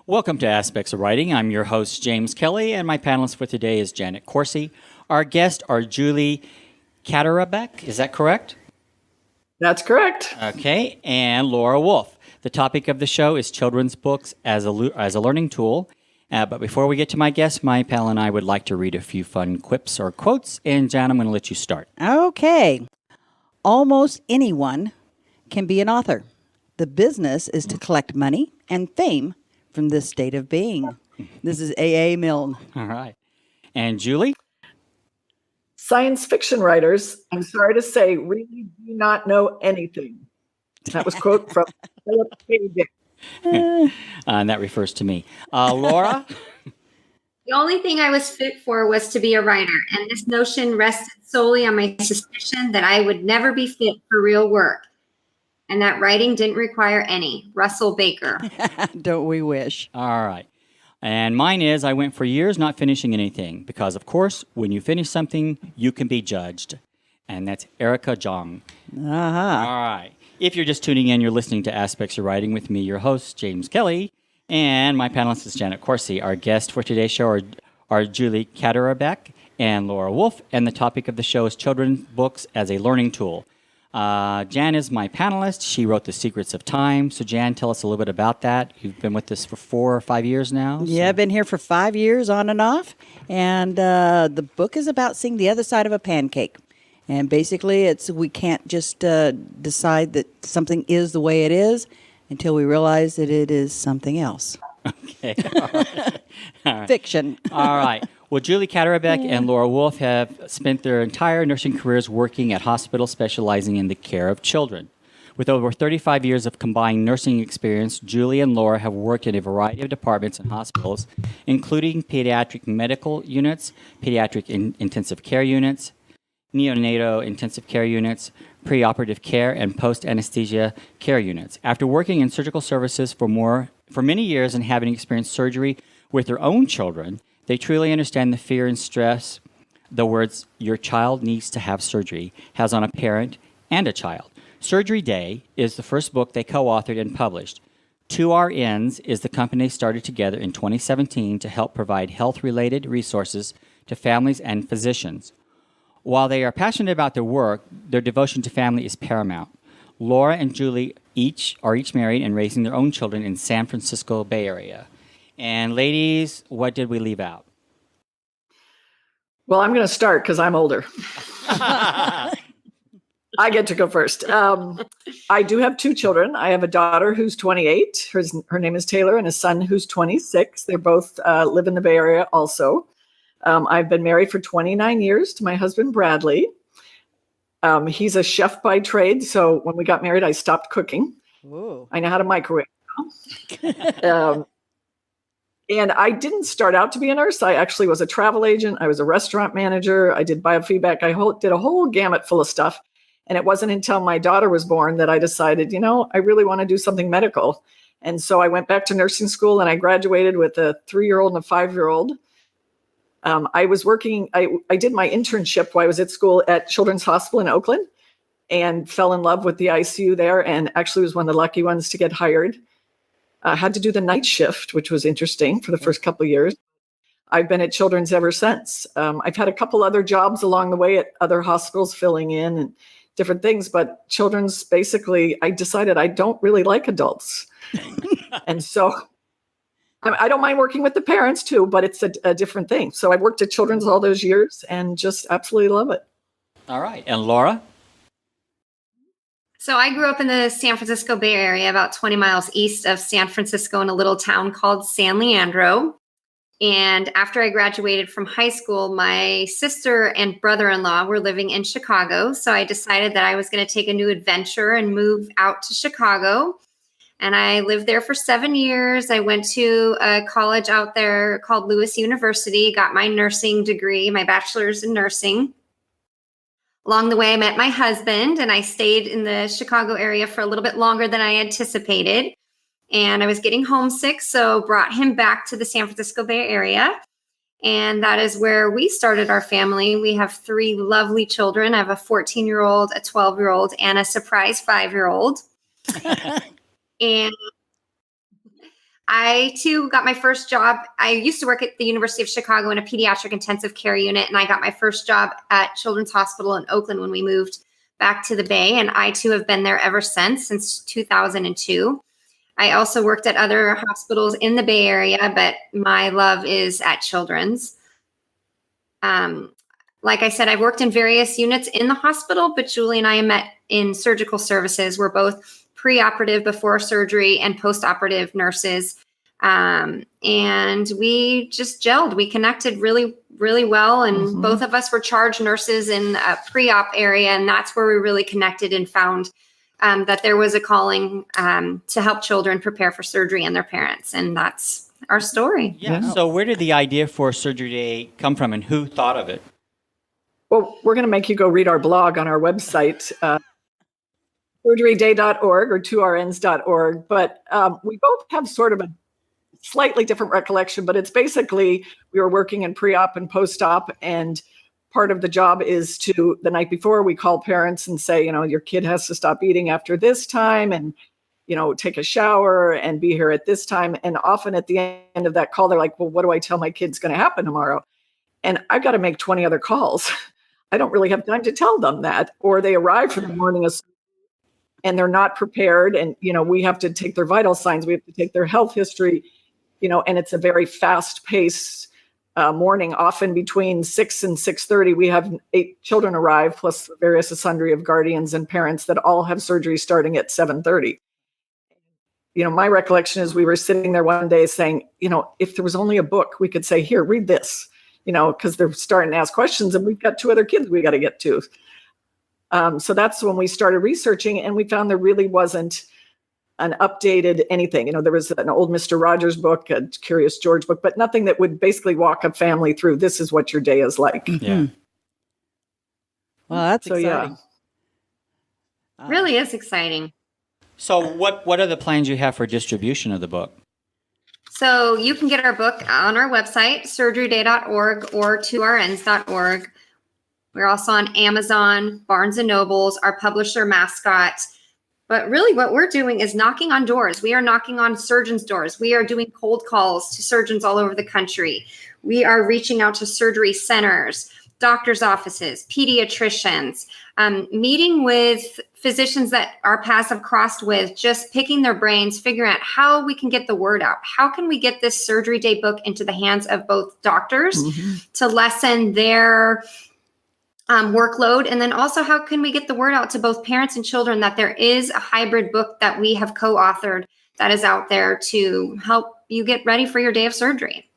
Welcome to Aspects of Writing. I'm your host, James Kelly, and my panelist for today is Janet Corsi. Our guests are Julie Kaderabek. Is that correct? That's correct. Okay, and Laura Wolfe. The topic of the show is children's books as a learning tool. But before we get to my guests, my pal and I would like to read a few fun quips or quotes. And Jan, I'm going to let you start. Okay. Almost anyone can be an author. The business is to collect money and fame from this state of being. This is A.A. Milne. All right. And Julie? Science fiction writers, I'm sorry to say, really do not know anything. That was a quote from Philip K. Dick. And that refers to me. Laura? The only thing I was fit for was to be a writer, and this notion rested solely on my suspicion that I would never be fit for real work, and that writing didn't require any. Russell Baker. Don't we wish? All right. And mine is, I went for years not finishing anything because, of course, when you finish something, you can be judged. And that's Erica Jong. Aha. All right. If you're just tuning in, you're listening to Aspects of Writing with me, your host, James Kelly, and my panelist is Janet Corsi. Our guests for today's show are Julie Kaderabek and Laura Wolfe, and the topic of the show is children's books as a learning tool. Jan is my panelist. She wrote The Secrets of Time. So, Jan, tell us a little bit about that. You've been with us for 4 or 5 years now. Yeah, I've been here for 5 years on and off. And the book is about seeing the other side of a pancake. And basically, we can't just decide that something is the way it is until we realize that it is something else. Okay. All right. All right. Fiction. All right. Well, Julie Kaderabek and Laura Wolfe have spent their entire nursing careers working at hospitals specializing in the care of children. With over 35 years of combined nursing experience, Julie and Laura have worked in a variety of departments in hospitals, including pediatric medical units, pediatric intensive care units, neonatal intensive care units, preoperative care, and post-anesthesia care units. After working in surgical services for many years and having experienced surgery with their own children, they truly understand the fear and stress the words, "your child needs to have surgery," has on a parent and a child. Surgery Day is the first book they co-authored and published. 2RNs is the company they started together in 2017 to help provide health-related resources to families and physicians. While they are passionate about their work, their devotion to family is paramount. Laura and Julie are each married and raising their own children in San Francisco Bay Area. And ladies, what did we leave out? Well, I'm going to start because I'm older. I get to go first. I do have 2 children. I have a daughter who's 28. Her name is Taylor, and a son who's 26. They both live in the Bay Area also. I've been married for 29 years to my husband, Bradley. He's a chef by trade, so when we got married, I stopped cooking. Ooh. I know how to microwave now. And I didn't start out to be a nurse. I actually was a travel agent. I was a restaurant manager. I did biofeedback. I did a whole gamut full of stuff. And it wasn't until my daughter was born that I decided, I really want to do something medical. And so I went back to nursing school and I graduated with a 3-year-old and a 5-year-old. I was working, I did my internship while I was at school at Children's Hospital in Oakland and fell in love with the ICU there and actually was one of the lucky ones to get hired. I had to do the night shift, which was interesting for the first couple of years. I've been at Children's ever since. I've had a couple other jobs along the way at other hospitals filling in and different things, but Children's basically, I decided I don't really like adults. And so I don't mind working with the parents too, but it's a different thing. So I've worked at Children's all those years and just absolutely love it. All right. And Laura? So I grew up in the San Francisco Bay Area, about 20 miles east of San Francisco in a little town called San Leandro. And after I graduated from high school, my sister and brother-in-law were living in Chicago. So I decided that I was going to take a new adventure and move out to Chicago. And I lived there for 7 years. I went to a college out there called Lewis University, got my nursing degree, my bachelor's in nursing. Along the way, I met my husband, and I stayed in the Chicago area for a little bit longer than I anticipated. And I was getting homesick, so brought him back to the San Francisco Bay Area. And that is where we started our family. We have 3 lovely children. I have a 14-year-old, a 12-year-old, and a surprise 5-year-old. And I too got my first job. I used to work at the University of Chicago in a pediatric intensive care unit, and I got my first job at Children's Hospital in Oakland when we moved back to the Bay. And I too have been there ever since 2002. I also worked at other hospitals in the Bay Area, but my love is at Children's. Like I said, I've worked in various units in the hospital, but Julie and I met in surgical services. We're both preoperative before surgery and postoperative nurses. And we just gelled. We connected really, really well. And both of us were charge nurses in a pre-op area. And that's where we really connected and found that there was a calling to help children prepare for surgery and their parents. And that's our story. Yeah. So where did the idea for Surgery Day come from, and who thought of it? Well, we're going to make you go read our blog on our website, surgeryday.org or 2rns.org. But we both have sort of a slightly different recollection, but it's basically we were working in pre-op and post-op, and part of the job is to, the night before, we call parents and say, your kid has to stop eating after this time and, take a shower and be here at this time. And often at the end of that call, they're like, well, what do I tell my kid's going to happen tomorrow? And I've got to make 20 other calls. I don't really have time to tell them that. Or they arrive for the morning and they're not prepared. And, we have to take their vital signs. We have to take their health history, and it's a very fast paced morning. Often between 6 and 6:30, we have 8 children arrive, plus various sundry of guardians and parents that all have surgery starting at 7:30. My recollection is we were sitting there one day saying, if there was only a book, we could say, here, read this, because they're starting to ask questions and we've got 2 other kids we got to get to. So that's when we started researching, and we found there really wasn't an updated anything. There was an old Mr. Rogers book, a Curious George book, but nothing that would basically walk a family through, this is what your day is like. Yeah. Well, that's So, exciting. Really is exciting. So what are the plans you have for distribution of the book? So you can get our book on our website, surgeryday.org or 2rns.org. We're also on Amazon, Barnes & Nobles, our publisher Mascot. But really what we're doing is knocking on doors. We are knocking on surgeons' doors. We are doing cold calls to surgeons all over the country. We are reaching out to surgery centers, doctors' offices, pediatricians, meeting with physicians that our paths have crossed with, just picking their brains, figuring out how we can get the word out. How can we get this Surgery Day book into the hands of both doctors to lessen their workload? And then also, how can we get the word out to both parents and children that there is a hybrid book that we have co-authored that is out there to help you get ready for your day of surgery?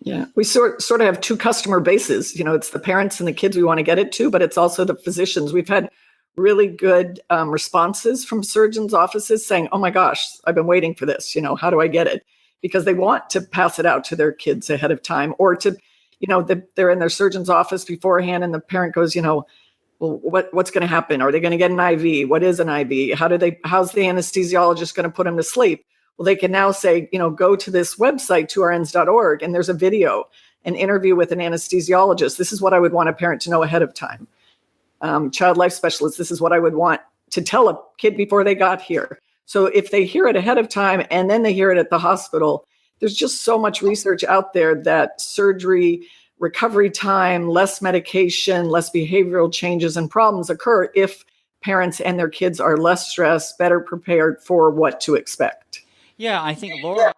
Yeah, we sort of have 2 customer bases. It's the parents and the kids we want to get it to, but it's also the physicians. We've had really good responses from surgeons' offices saying, oh my gosh, I've been waiting for this. How do I get it? Because they want to pass it out to their kids ahead of time, or to, they're in their surgeon's office beforehand and the parent goes, well, what's going to happen? Are they going to get an IV? What is an IV? How's the anesthesiologist going to put them to sleep? Well, they can now say, go to this website, 2rns.org, and there's a video, an interview with an anesthesiologist. This is what I would want a parent to know ahead of time. Child life specialist, this is what I would want to tell a kid before they got here. So if they hear it ahead of time and then they hear it at the hospital, there's just so much research out there that surgery, recovery time, less medication, less behavioral changes and problems occur if parents and their kids are less stressed, better prepared for what to expect. Yeah, I think, Laura,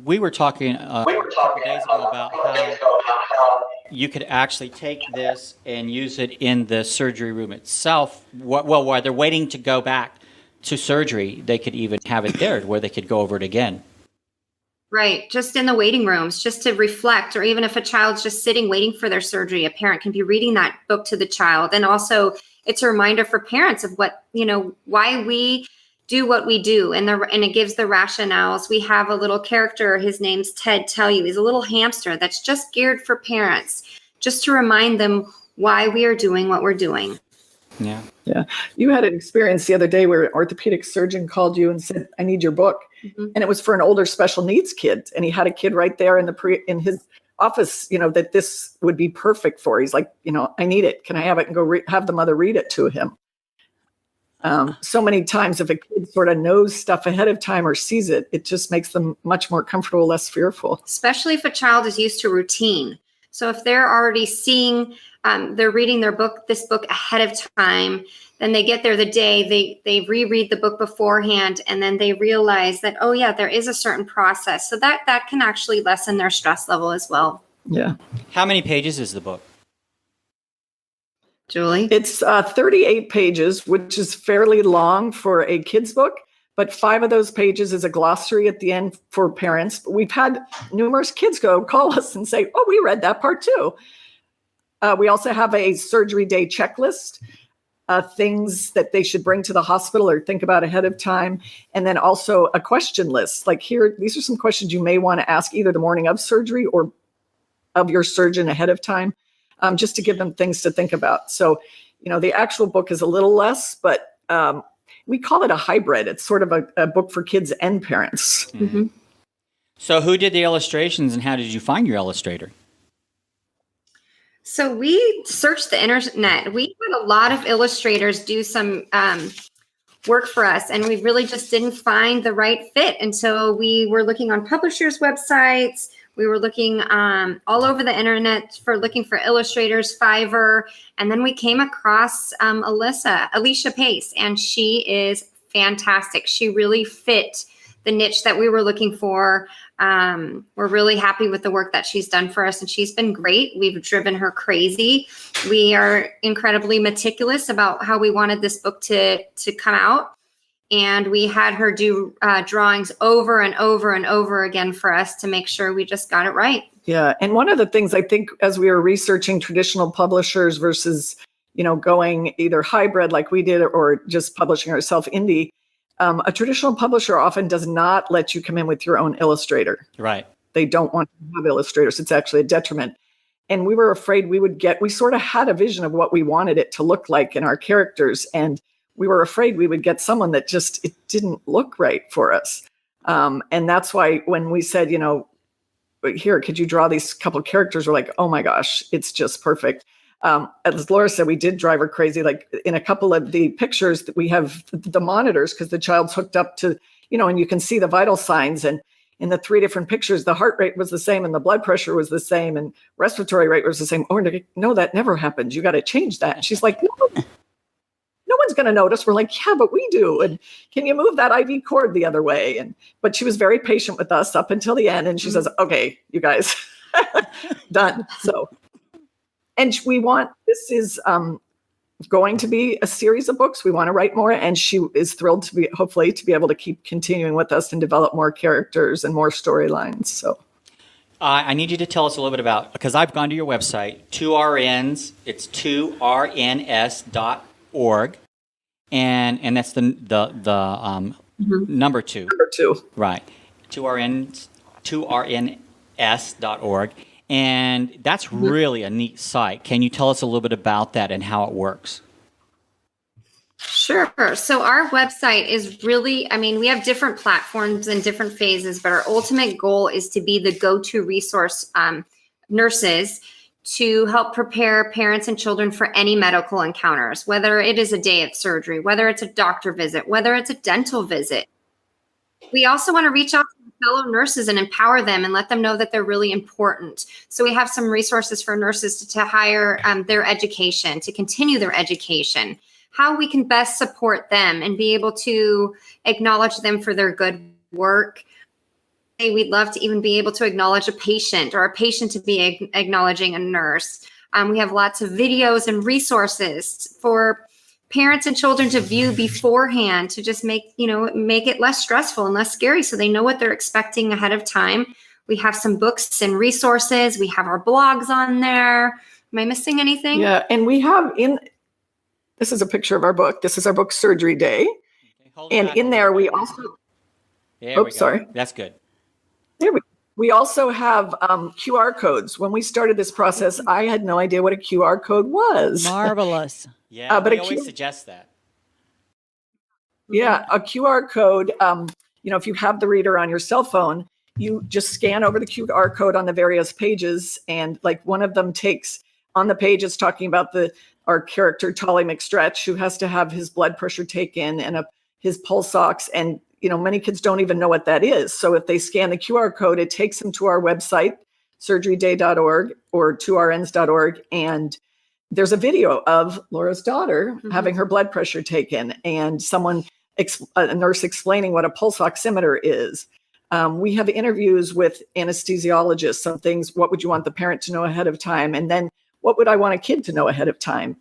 we were talking a couple days ago about how you could actually take this and use it in the surgery room itself. Well, while they're waiting to go back to surgery, they could even have it there where they could go over it again. Right. Just in the waiting rooms, just to reflect, or even if a child's just sitting waiting for their surgery, a parent can be reading that book to the child. And also it's a reminder for parents of what, why we do what we do. And it gives the rationales. We have a little character, his name's Ted Tell You. He's a little hamster that's just geared for parents, just to remind them why we are doing what we're doing. Yeah. Yeah. You had an experience the other day where an orthopedic surgeon called you and said, I need your book. And it was for an older special needs kid. And he had a kid right there in his office, that this would be perfect for. He's like, I need it. Can I have it and go have the mother read it to him? So many times if a kid sort of knows stuff ahead of time or sees it, it just makes them much more comfortable, less fearful. Especially if a child is used to routine. So if they're already seeing, they're reading this book ahead of time, then they get there the day, they reread the book beforehand, and then they realize that, oh yeah, there is a certain process. So that can actually lessen their stress level as well. Yeah. How many pages is the book? Julie? It's 38 pages, which is fairly long for a kid's book, but 5 of those pages is a glossary at the end for parents. But we've had numerous kids call us and say, oh, we read that part too. We also have a surgery day checklist, things that they should bring to the hospital or think about ahead of time. And then also a question list. Like here, these are some questions you may want to ask either the morning of surgery or of your surgeon ahead of time, just to give them things to think about. So, the actual book is a little less, but we call it a hybrid. It's sort of a book for kids and parents. Mm-hmm. So who did the illustrations and how did you find your illustrator? So we searched the internet. We had a lot of illustrators do some work for us, and we really just didn't find the right fit. And so we were looking on publishers' websites. We were looking all over the internet looking for illustrators, Fiverr, and then we came across Alicia Pace, and she is fantastic. She really fit the niche that we were looking for. We're really happy with the work that she's done for us, and she's been great. We've driven her crazy. We are incredibly meticulous about how we wanted this book to come out. And we had her do drawings over and over and over again for us to make sure we just got it right. Yeah. And one of the things I think as we were researching traditional publishers versus, going either hybrid like we did or just publishing ourselves indie, a traditional publisher often does not let you come in with your own illustrator. Right. They don't want to have illustrators. It's actually a detriment. And we were afraid we sort of had a vision of what we wanted it to look like in our characters. And we were afraid we would get someone that just, it didn't look right for us. And that's why when we said, here, could you draw these couple of characters? We're like, oh my gosh, it's just perfect. As Laura said, we did drive her crazy. Like in a couple of the pictures that we have the monitors, because the child's hooked up to, and you can see the vital signs. And in the 3 different pictures, the heart rate was the same and the blood pressure was the same and respiratory rate was the same. Oh, no, that never happens. You got to change that. And she's like, no one's going to notice. We're like, yeah, but we do. And can you move that IV cord the other way? But she was very patient with us up until the end. And she says, okay, you guys, done. So, and this is going to be a series of books. We want to write more. And she is thrilled hopefully to be able to keep continuing with us and develop more characters and more storylines. So I need you to tell us a little bit about, because I've gone to your website, 2RNs, it's 2RNS.org. And that's the number 2. Number 2. Right. 2RNS.org. And that's really a neat site. Can you tell us a little bit about that and how it works? Sure. So our website is really, we have different platforms and different phases, but our ultimate goal is to be the go-to resource nurses to help prepare parents and children for any medical encounters, whether it is a day of surgery, whether it's a doctor visit, whether it's a dental visit. We also want to reach out to fellow nurses and empower them and let them know that they're really important. So we have some resources for nurses to hire their education, to continue their education, how we can best support them and be able to acknowledge them for their good work. We'd love to even be able to acknowledge a patient or a patient to be acknowledging a nurse. We have lots of videos and resources for parents and children to view beforehand to just make it less stressful and less scary so they know what they're expecting ahead of time. We have some books and resources. We have our blogs on there. Am I missing anything? Yeah, and we have this is a picture of our book. This is our book, Surgery Day. Okay, and in there we also... There we go. Sorry. That's good. We also have QR codes. When we started this process, I had no idea what a QR code was. Marvelous. Yeah, but we always suggest that. Yeah, a QR code, if you have the reader on your cell phone, you just scan over the QR code on the various pages. And like one of them takes on the page, it's talking about our character, Tolly McStretch, who has to have his blood pressure taken and his pulse ox. And, many kids don't even know what that is. So if they scan the QR code, it takes them to our website, surgeryday.org or 2rns.org. And there's a video of Laura's daughter having her blood pressure taken and a nurse explaining what a pulse oximeter is. We have interviews with anesthesiologists, some things, what would you want the parent to know ahead of time? And then what would I want a kid to know ahead of time?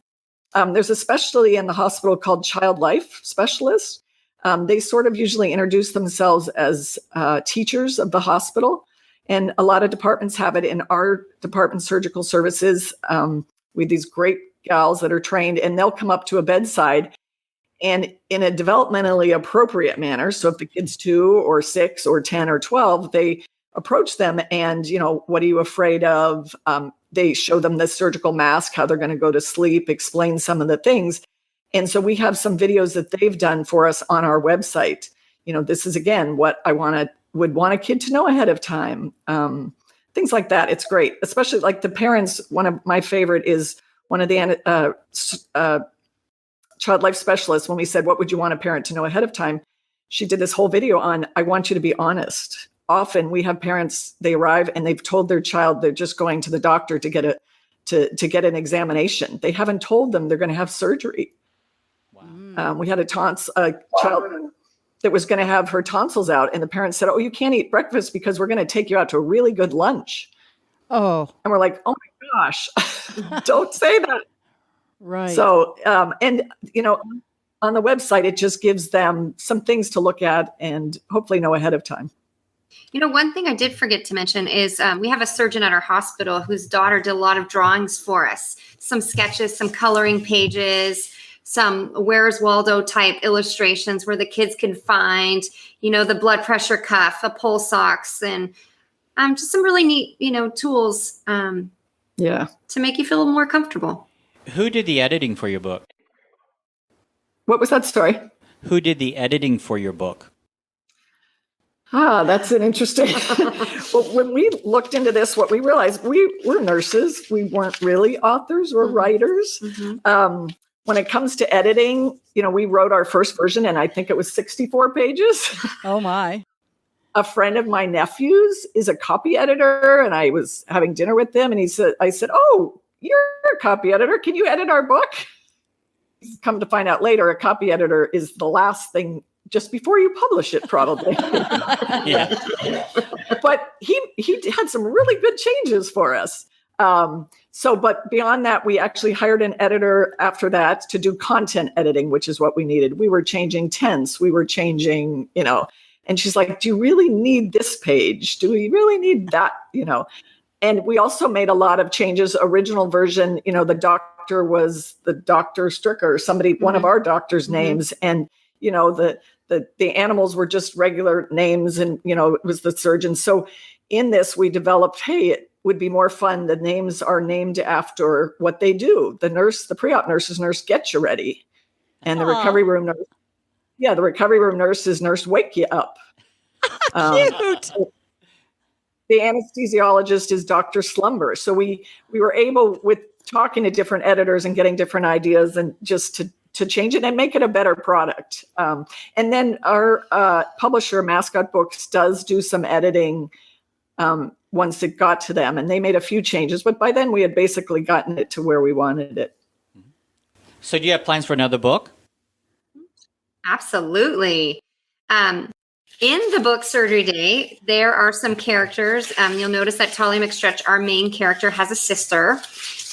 There's a specialty in the hospital called child life specialists. They sort of usually introduce themselves as teachers of the hospital. And a lot of departments have it. In our department, surgical services, we have these great gals that are trained, and they'll come up to a bedside and in a developmentally appropriate manner. So if the kid's 2 or 6 or 10 or 12, they approach them and, what are you afraid of? They show them the surgical mask, how they're going to go to sleep, explain some of the things. And so we have some videos that they've done for us on our website. This is, again, what I would want a kid to know ahead of time. Things like that. It's great, especially like the parents. One of my favorite is one of the child life specialists. When we said, what would you want a parent to know ahead of time? She did this whole video on, I want you to be honest. Often we have parents, they arrive and they've told their child they're just going to the doctor to get to get an examination. They haven't told them they're going to have surgery. Wow. We had a child that was going to have her tonsils out, and the parents said, oh, you can't eat breakfast because we're going to take you out to a really good lunch. Oh. And we're like, oh my gosh, don't say that. Right. So, and, on the website, it just gives them some things to look at and hopefully know ahead of time. One thing I did forget to mention is we have a surgeon at our hospital whose daughter did a lot of drawings for us, some sketches, some coloring pages, some Where's Waldo type illustrations where the kids can find, the blood pressure cuff, a pulse ox, and just some really neat, tools to make you feel a little more comfortable. Who did the editing for your book? What was that story? Who did the editing for your book? That's an interesting. Well, when we looked into this, what we realized, we were nurses. We weren't really authors or writers. Mm-hmm. When it comes to editing, we wrote our first version, and I think it was 64 pages. Oh, my. A friend of my nephew's is a copy editor, and I was having dinner with them, and I said, oh, you're a copy editor. Can you edit our book? Come to find out later, a copy editor is the last thing just before you publish it, probably. Yeah. But he had some really good changes for us. But beyond that, we actually hired an editor after that to do content editing, which is what we needed. We were changing tense. We were changing, and she's like, do you really need this page? Do we really need that? And we also made a lot of changes. Original version, the doctor was the Dr. Stricker, somebody, one of our doctor's names. And, the animals were just regular names, and, it was the surgeon. So in this, we developed, hey, it would be more fun. The names are named after what they do. The nurse, the pre-op nurse is Nurse Get You Ready. And the recovery room nurse, the recovery room nurse is Nurse Wake You Up. Cute. The anesthesiologist is Dr. Slumber. So we were able, with talking to different editors and getting different ideas, and just to change it and make it a better product. And then our publisher, Mascot Books, does do some editing once it got to them, and they made a few changes. But by then we had basically gotten it to where we wanted it. So do you have plans for another book? Absolutely. In the book Surgery Day, there are some characters. You'll notice that Tolly McStretch, our main character, has a sister,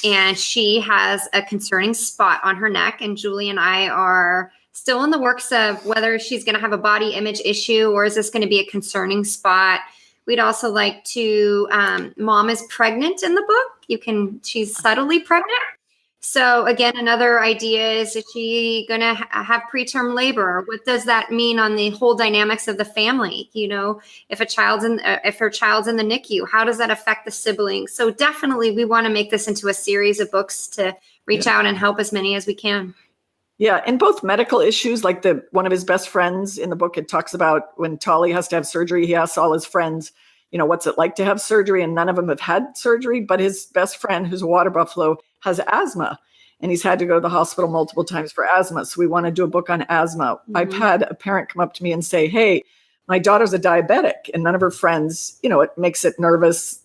and she has a concerning spot on her neck. And Julie and I are still in the works of whether she's going to have a body image issue or is this going to be a concerning spot. We'd also like to, Mom is pregnant in the book. She's subtly pregnant. So again, another idea is she going to have preterm labor? What does that mean on the whole dynamics of the family? If her child's in the NICU, how does that affect the siblings? So definitely we want to make this into a series of books to reach out and help as many as we can. Yeah, and both medical issues, like one of his best friends in the book, it talks about when Tolly has to have surgery, he asks all his friends, what's it like to have surgery? And none of them have had surgery, but his best friend, who's a water buffalo, has asthma. And he's had to go to the hospital multiple times for asthma. So we want to do a book on asthma. I've had a parent come up to me and say, hey, my daughter's a diabetic, and none of her friends, it makes it nervous.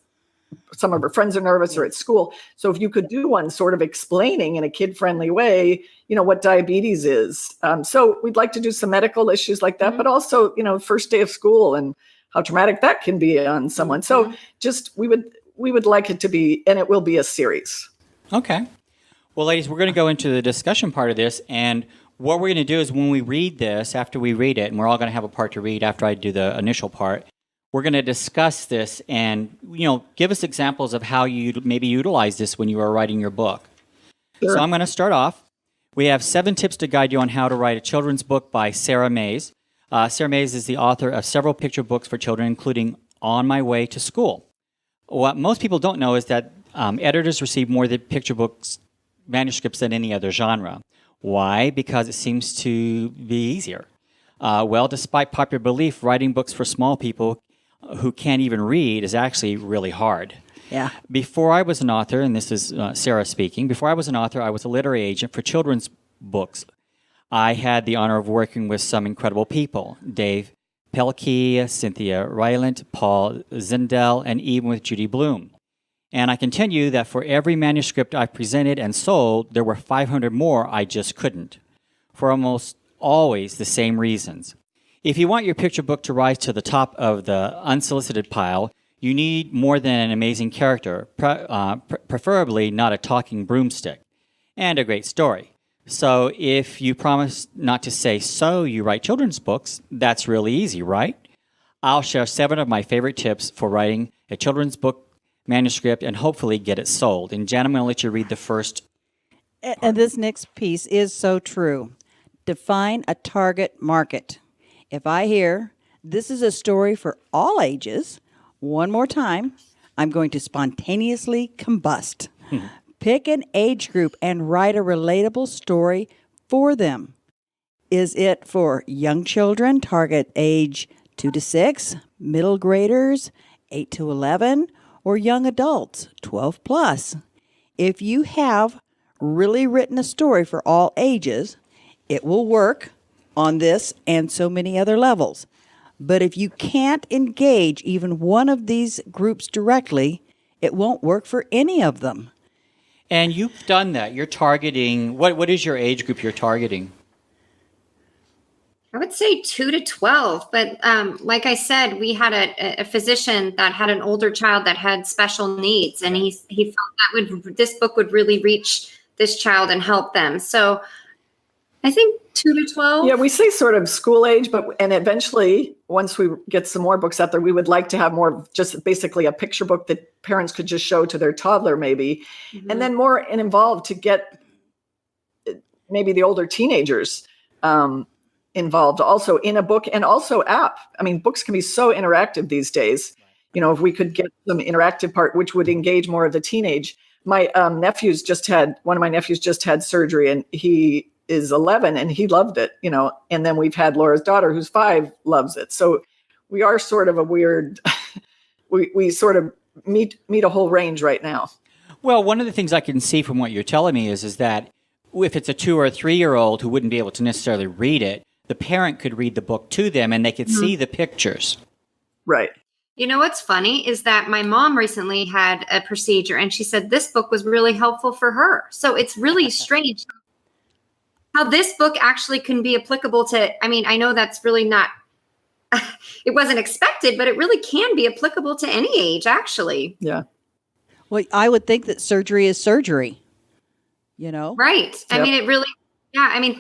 Some of her friends are nervous or at school. So if you could do one sort of explaining in a kid-friendly way, what diabetes is. So we'd like to do some medical issues like that, but also, first day of school and how traumatic that can be on someone. So just, we would like it to be, and it will be a series. Okay. Well, ladies, we're going to go into the discussion part of this, and what we're going to do is when we read this, after we read it, and we're all going to have a part to read after I do the initial part, we're going to discuss this and, give us examples of how you maybe utilize this when you are writing your book. Sure. So I'm going to start off. We have 7 tips to guide you on how to write a children's book by Sarah Mays. Sarah Mays is the author of several picture books for children, including On My Way to School. What most people don't know is that editors receive more than picture books manuscripts than any other genre. Why? Because it seems to be easier. Despite popular belief, writing books for small people who can't even read is actually really hard. Yeah. Before I was an author, and this is Sarah speaking, before I was an author, I was a literary agent for children's books. I had the honor of working with some incredible people, Dave Pelkey, Cynthia Rylant, Paul Zindel, and even with Judy Bloom. And I can tell you that for every manuscript I presented and sold, there were 500 more I just couldn't, for almost always the same reasons. If you want your picture book to rise to the top of the unsolicited pile, you need more than an amazing character, preferably not a talking broomstick, and a great story. So if you promise not to say so you write children's books, that's really easy, right? I'll share 7 of my favorite tips for writing a children's book manuscript and hopefully get it sold. And Jen, I'm going to let you read the first. And this next piece is so true. Define a target market. If I hear this is a story for all ages, one more time, I'm going to spontaneously combust. Pick an age group and write a relatable story for them. Is it for young children, target age 2 to 6, middle graders, 8 to 11, or young adults, 12 plus? If you have really written a story for all ages, it will work on this and so many other levels. But if you can't engage even one of these groups directly, it won't work for any of them. And you've done that. You're targeting, what is your age group you're targeting? I would say 2 to 12. But like I said, we had a physician that had an older child that had special needs. And he felt that this book would really reach this child and help them. So I think 2 to 12. Yeah, we say sort of school age, and eventually, once we get some more books out there, we would like to have more, just basically a picture book that parents could just show to their toddler maybe, and then more involved to get maybe the older teenagers involved also in a book and also app. I mean, books can be so interactive these days. If we could get some interactive part, which would engage more of the teenage. My one of my nephews just had surgery, and he is 11 and he loved it, and then we've had Laura's daughter who's 5 loves it. So we are sort of a weird, we sort of meet a whole range right now. Well, one of the things I can see from what you're telling me is that if it's a 2 or 3-year-old who wouldn't be able to necessarily read it, the parent could read the book to them and they could see the pictures. Right. You know what's funny is that my mom recently had a procedure and she said this book was really helpful for her. So it's really strange how this book actually can be applicable to, I know that's really not, it wasn't expected, but it really can be applicable to any age, actually. Yeah. Well, I would think that surgery is surgery, Right. Yep. It really,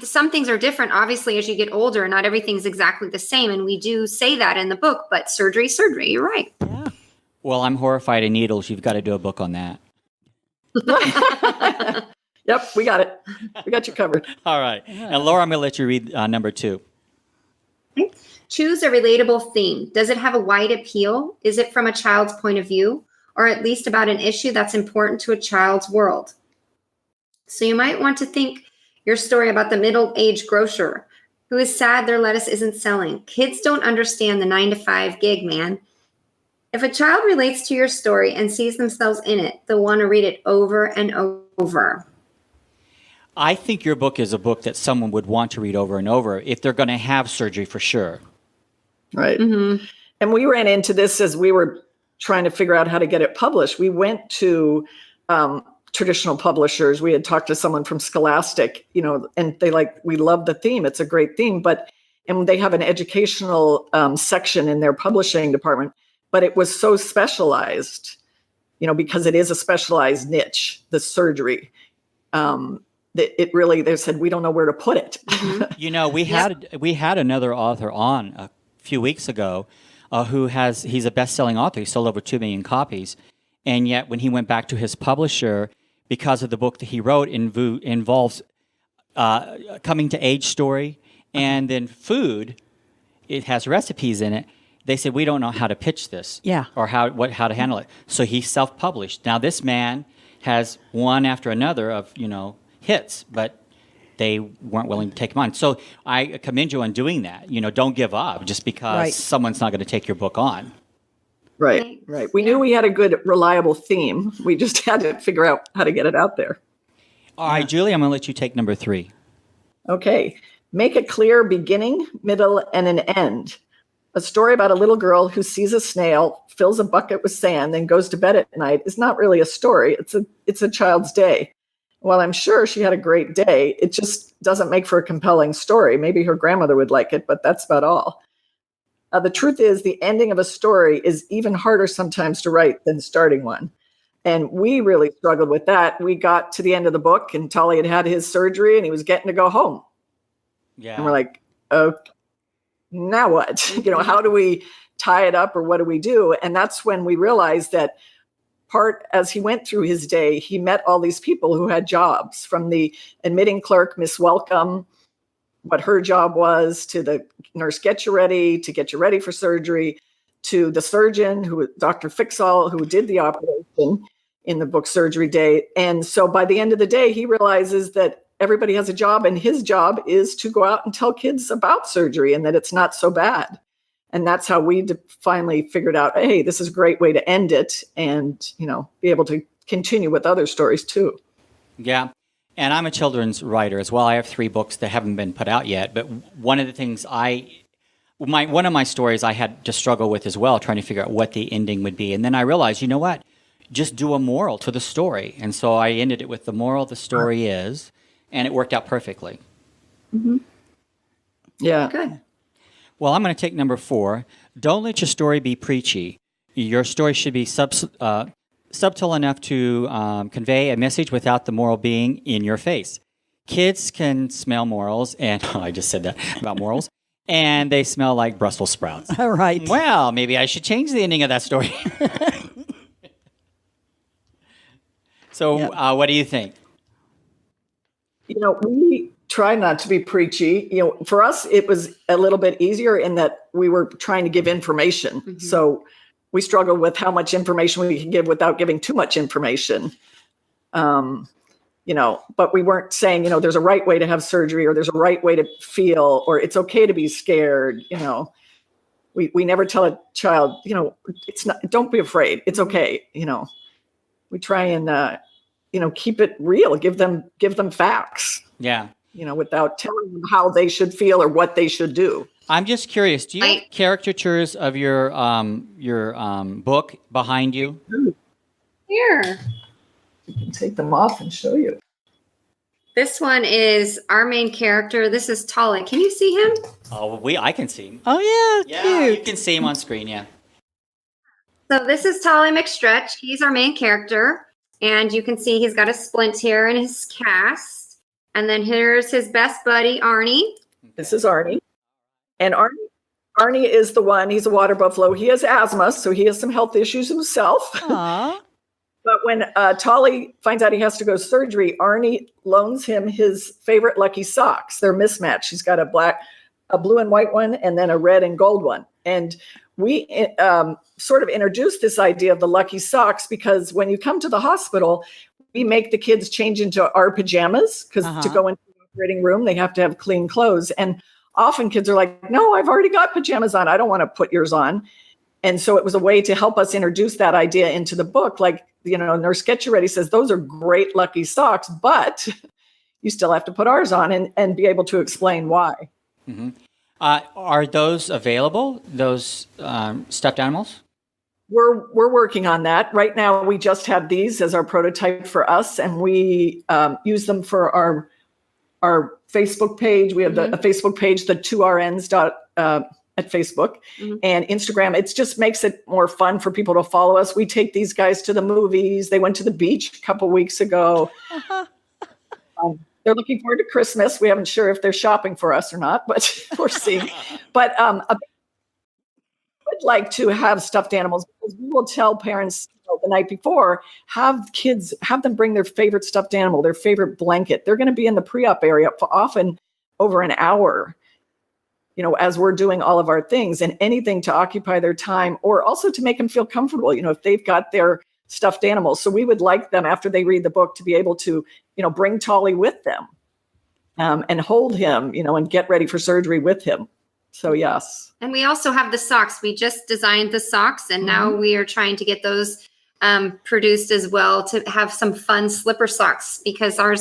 some things are different, obviously, as you get older. Not everything's exactly the same. And we do say that in the book, but surgery, you're right. Yeah. Well, I'm horrified of needles. You've got to do a book on that. Yep, we got it. We got you covered. All right. And Laura, I'm going to let you read number 2. Choose a relatable theme. Does it have a wide appeal? Is it from a child's point of view, or at least about an issue that's important to a child's world? So you might want to think your story about the middle-aged grocer who is sad their lettuce isn't selling. Kids don't understand the 9-to-5 gig, man. If a child relates to your story and sees themselves in it, they'll want to read it over and over. I think your book is a book that someone would want to read over and over if they're going to have surgery for sure. Right. And we ran into this as we were trying to figure out how to get it published. We went to traditional publishers. We had talked to someone from Scholastic, and we love the theme. It's a great theme, and they have an educational section in their publishing department, but it was so specialized, because it is a specialized niche, the surgery. They said, we don't know where to put it. We had another author on a few weeks ago he's a best-selling author. He sold over 2 million copies. And yet when he went back to his publisher, because of the book that he wrote involves coming to age story and then food, it has recipes in it. They said, we don't know how to pitch this. Yeah. Or how to handle it. So he self-published. Now this man has one after another of, hits, but they weren't willing to take him on. So I commend you on doing that. Don't give up just because someone's not going to take your book on. Right. We knew we had a good, reliable theme. We just had to figure out how to get it out there. All right, Julie, I'm going to let you take number 3. Okay. Make a clear beginning, middle, and an end. A story about a little girl who sees a snail, fills a bucket with sand, then goes to bed at night is not really a story. It's a child's day. Well, I'm sure she had a great day. It just doesn't make for a compelling story. Maybe her grandmother would like it, but that's about all. The truth is, the ending of a story is even harder sometimes to write than starting one. And we really struggled with that. We got to the end of the book and Tolly had his surgery and he was getting to go home. Yeah. And we're like, okay, now what? How do we tie it up or what do we do? And that's when we realized that as he went through his day, he met all these people who had jobs, from the admitting clerk, Miss Welcome, what her job was, to the nurse get you ready for surgery, to the surgeon, Dr. Fixall, who did the operation in the book Surgery Day. And so by the end of the day, he realizes that everybody has a job and his job is to go out and tell kids about surgery and that it's not so bad. And that's how we finally figured out, hey, this is a great way to end it and, be able to continue with other stories too. Yeah. And I'm a children's writer as well. I have 3 books that haven't been put out yet. But one of the things one of my stories I had to struggle with as well, trying to figure out what the ending would be. And then I realized, you know what? Just do a moral to the story. And so I ended it with the moral of the story is, and it worked out perfectly. Mm-hmm. Yeah. Good. Well, I'm going to take number 4. Don't let your story be preachy. Your story should be subtle enough to convey a message without the moral being in your face. Kids can smell morals, and I just said that about morals, and they smell like Brussels sprouts. All right. Well, maybe I should change the ending of that story. So, what do you think? We try not to be preachy. For us, it was a little bit easier in that we were trying to give information. Mm-hmm. So we struggled with how much information we could give without giving too much information. But we weren't saying, there's a right way to have surgery or there's a right way to feel or it's okay to be scared. We never tell a child, it's not, don't be afraid. It's okay. We try and, keep it real, give them facts. Yeah. Without telling them how they should feel or what they should do. I'm just curious. Do you have caricatures of your book behind you? Here. You can take them off and show you. This one is our main character. This is Tolly. Can you see him? Oh, I can see him. Oh, yeah, cute. You can see him on screen, yeah. So this is Tolly McStretch. He's our main character. And you can see he's got a splint here in his cast. And then here's his best buddy, Arnie. This is Arnie. And Arnie is the one, he's a water buffalo. He has asthma, so he has some health issues himself. Aww. But when Tolly finds out he has to go to surgery, Arnie loans him his favorite Lucky socks. They're mismatched. He's got a blue and white one and then a red and gold one. And we sort of introduced this idea of the Lucky socks because when you come to the hospital, we make the kids change into our pajamas because to go into the operating room, they have to have clean clothes. And often kids are like, no, I've already got pajamas on. I don't want to put yours on. And so it was a way to help us introduce that idea into the book. Like, Nurse Get You Ready says, those are great lucky socks, but you still have to put ours on and be able to explain why. Mm-hmm. Are those available, those stuffed animals? We're working on that. Right now, we just have these as our prototype for us, and we use them for our Facebook page. We have a Facebook page, the 2RNs at Facebook and Instagram. It just makes it more fun for people to follow us. We take these guys to the movies. They went to the beach a couple weeks ago. They're looking forward to Christmas. We haven't sure if they're shopping for us or not, but we're seeing. But I would like to have stuffed animals because we will tell parents the night before, have them bring their favorite stuffed animal, their favorite blanket. They're going to be in the pre-op area for often over an hour, as we're doing all of our things, and anything to occupy their time or also to make them feel comfortable, if they've got their stuffed animals. So we would like them, after they read the book, to be able to, bring Tolly with them and hold him, and get ready for surgery with him. So yes. And we also have the socks. We just designed the socks, and now we are trying to get those produced as well to have some fun slipper socks, because our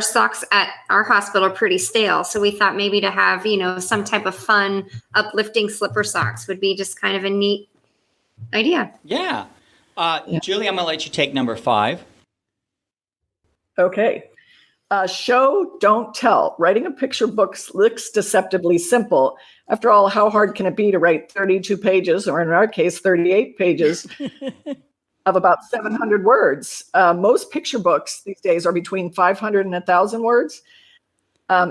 socks at our hospital are pretty stale. So we thought maybe to have, some type of fun, uplifting slipper socks would be just kind of a neat idea. Yeah. Julie, I'm going to let you take number 5. Okay. Show, don't tell. Writing a picture book looks deceptively simple. After all, how hard can it be to write 32 pages, or in our case, 38 pages of about 700 words? Most picture books these days are between 500 and 1,000 words.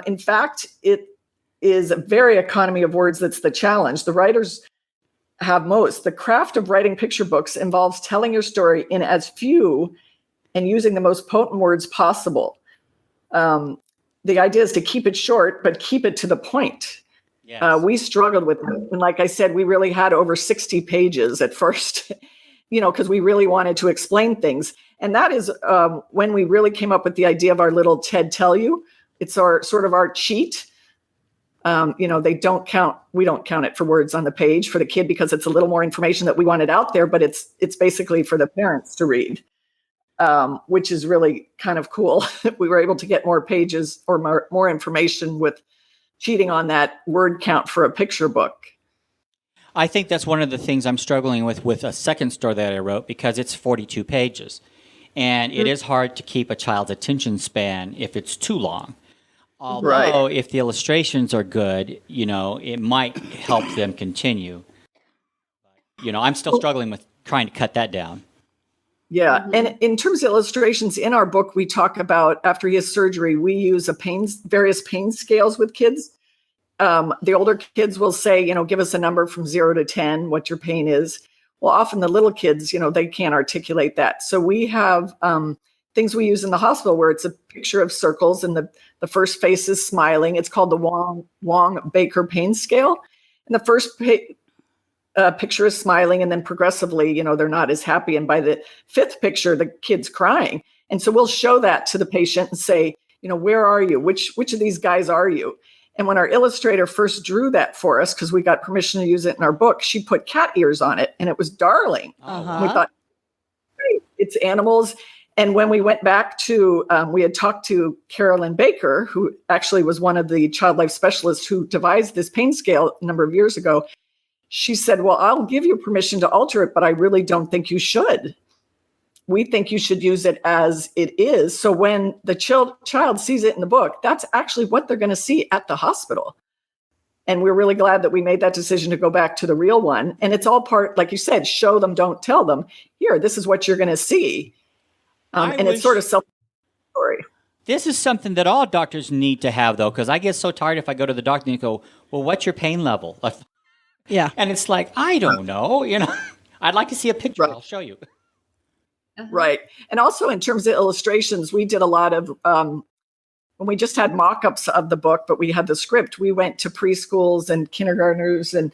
In fact, it is a very economy of words that's the challenge. The writers have most. The craft of writing picture books involves telling your story in as few and using the most potent words possible. The idea is to keep it short, but keep it to the point. Yes. We struggled with it. And like I said, we really had over 60 pages at first, because we really wanted to explain things. And that is when we really came up with the idea of our little TED Tell You. It's our sort of our cheat. We don't count it for words on the page for the kid because it's a little more information that we wanted out there, but it's basically for the parents to read. Which is really kind of cool. We were able to get more pages or more information with cheating on that word count for a picture book. I think that's one of the things I'm struggling with a second story that I wrote, because it's 42 pages. And it is hard to keep a child's attention span if it's too long. Although if the illustrations are good, it might help them continue. I'm still struggling with trying to cut that down. Yeah. And in terms of illustrations in our book, we talk about after he has surgery, we use various pain scales with kids. The older kids will say, give us a number from 0 to 10, what your pain is. Well, often the little kids, they can't articulate that. So we have things we use in the hospital where it's a picture of circles and the first face is smiling. It's called the Wong-Baker pain scale. And the first picture is smiling, and then progressively, they're not as happy. And by the 5th picture, the kid's crying. And so we'll show that to the patient and say, where are you? Which of these guys are you? And when our illustrator first drew that for us, because we got permission to use it in our book, she put cat ears on it, and it was darling. We thought, great, it's animals. And when we went back to, we had talked to Carolyn Baker, who actually was one of the child life specialists who devised this pain scale a number of years ago. She said, well, I'll give you permission to alter it, but I really don't think you should. We think you should use it as it is. So when the child sees it in the book, that's actually what they're going to see at the hospital. And we're really glad that we made that decision to go back to the real one. And it's all part, like you said, show them, don't tell them. Here, this is what you're going to see. And it's sort of self-story. This is something that all doctors need to have, though, because I get so tired if I go to the doctor and you go, well, what's your pain level? Yeah. And it's like, I don't know, I'd like to see a picture. Right. I'll show you. Right. And also in terms of illustrations, we did a lot of, when we just had mock-ups of the book, but we had the script, we went to preschools and kindergartners and